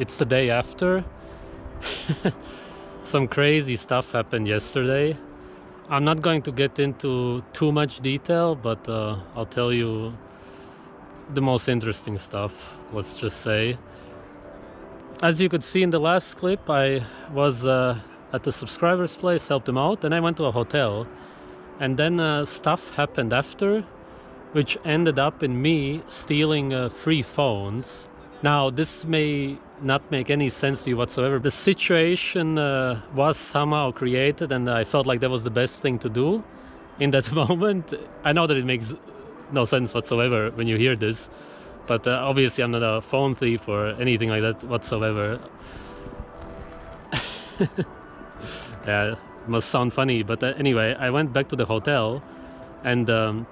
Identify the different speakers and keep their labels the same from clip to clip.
Speaker 1: It's the day after. Some crazy stuff happened yesterday. I'm not going to get into too much detail, but I'll tell you the most interesting stuff, let's just say. As you could see in the last clip, I was at the subscriber's place, helped them out, then I went to a hotel. And then stuff happened after, which ended up in me stealing free phones. Now, this may not make any sense to you whatsoever. The situation was somehow created, and I felt like that was the best thing to do in that moment. I know that it makes no sense whatsoever when you hear this, but obviously I'm not a phone thief or anything like that whatsoever. Yeah, it must sound funny, but anyway, I went back to the hotel, and I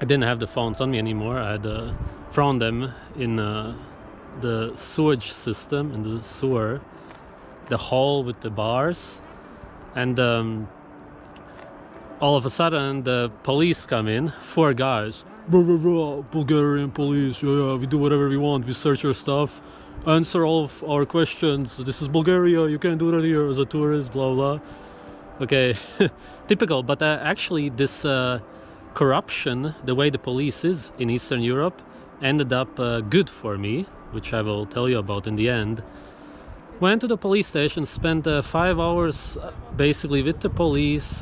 Speaker 1: didn't have the phones on me anymore. I had thrown them in the sewage system, in the sewer, the hole with the bars, and all of a sudden the police come in, 4 guys. Bulgarian police, yeah, we do whatever we want, we search your stuff, answer all of our questions, this is Bulgaria, you can't do that here as a tourist, blah blah. Okay, typical. But actually this corruption, the way the police is in Eastern Europe, ended up good for me, which I will tell you about in the end. Went to the police station, spent 5 hours basically with the police.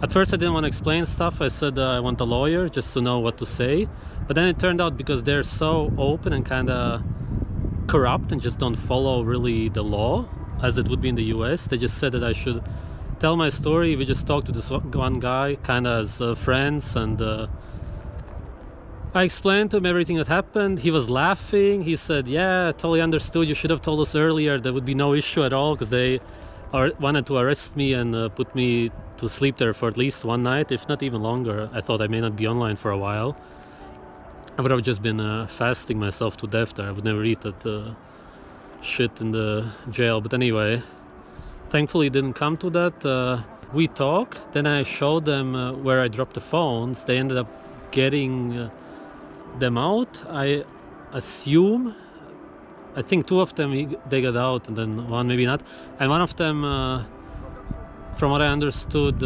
Speaker 1: At first I didn't want to explain stuff. I said I want a lawyer just to know what to say. But then it turned out, because they're so open and kind of corrupt and just don't follow really the law as it would be in the US, they just said that I should tell my story. We just talked to this one guy kind of as friends, and I explained to him everything that happened. He was laughing. He said, yeah, I totally understood, you should have told us earlier, there would be no issue at all, because they wanted to arrest me and put me to sleep there for at least one night, if not even longer. I thought I may not be online for a while. I would have just been fasting myself to death there. I would never eat that shit in the jail. But anyway, thankfully it didn't come to that. We talk, then I showed them where I dropped the phones. They ended up getting them out, I assume. I think 2 of them they got out, and then 1 maybe not. And one of them, from what I understood,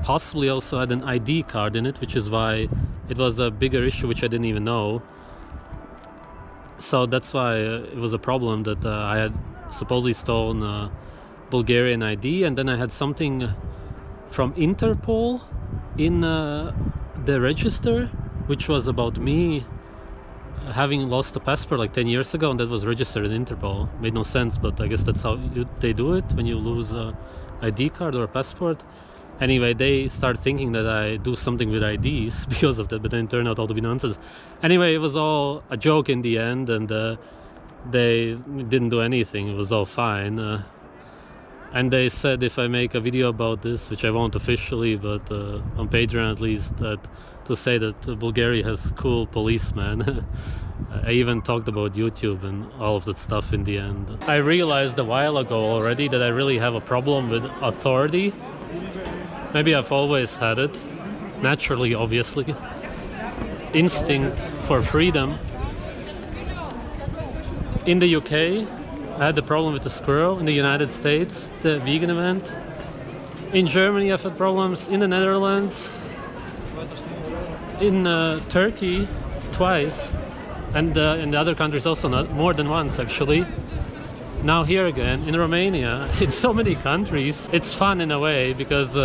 Speaker 1: possibly also had an ID card in it, which is why it was a bigger issue, which I didn't even know. So that's why it was a problem, that I had supposedly stolen Bulgarian ID, and then I had something from Interpol in the register, which was about me having lost a passport like 10 years ago, and that was registered in Interpol. Made no sense, but I guess that's how they do it when you lose a ID card or a passport. Anyway, they started thinking that I do something with IDs because of that, but then it turned out all to be nonsense. Anyway, it was all a joke in the end, and they didn't do anything. It was all fine. And they said if I make a video about this, which I won't officially, but on Patreon at least, to say that Bulgaria has cool policemen. I even talked about YouTube and all of that stuff in the end. I realized a while ago already that I really have a problem with authority. Maybe I've always had it, naturally, obviously. Instinct for freedom. In the UK, I had the problem with the squirrel. In the United States, the vegan event. In Germany, I've had problems. In the Netherlands. In Turkey, twice. And in the other countries also, not more than once actually. Now here again, in Romania. In so many countries. It's fun in a way, because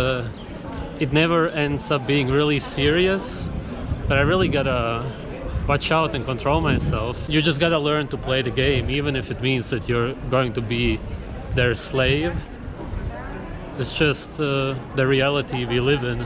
Speaker 1: it never ends up being really serious. But I really gotta watch out and control myself. You just gotta learn to play the game, even if it means that you're going to be their slave. It's just the reality we live in.